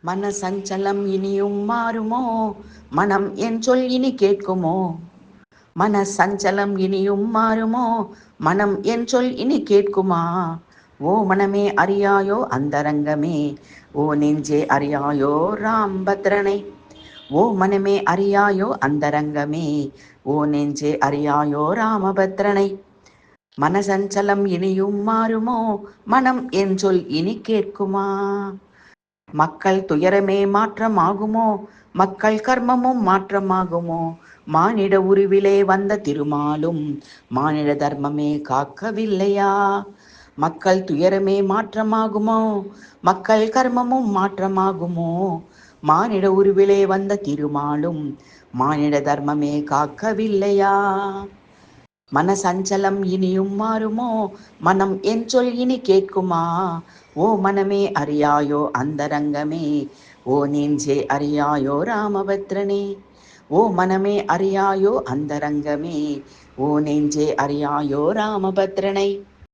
மன சஞ்சலம் இனியும் மாறுமோ, மனம் என் சொல் இனி கேட்குமோ. மன சஞ்சலம் இனியும் மாறுமோ, மனம் என் சொல் இனி கேட்குமா. ஓ மனமே அறியாயோ அந்தரங்கமே, ஓ நெஞ்சே அறியாயோ ராம்பத்ரனை. ஓ மனமே அறியாயோ அந்தரங்கமே, ஓ நெஞ்சே அறியாயோ ராமபத்ரனை. மனசஞ்சலம் இனியும் மாறுமோ, மனம் என் சொல் இனி கேட்குமா. மக்கள் துயரமே மாற்றமாகுமோ, மக்கள் கர்மமும் மாற்றமாகுமோ. மானிட உருவிலே வந்த திருமாலும் மானிட தர்மமே காக்கவில்லையா. மக்கள் துயரமே மாற்றமாகுமோ, மக்கள் கர்மமும் மாற்றமாகுமோ. மானிட உருவிலே வந்த திருமாலும் மானிட தர்மமே காக்கவில்லையா. மனசஞ்சலம் இனியும் மாறுமோ, மனம் என் சொல் இனி கேட்குமா. ஓ மனமே அறியாயோ அந்தரங்கமே, ஓ நெஞ்சே அறியாயோ ராமபத்ரனே. ஓ மனமே அறியாயோ அந்தரங்கமே, ஓ நெஞ்சே அறியாயோ ராமபத்ரனை.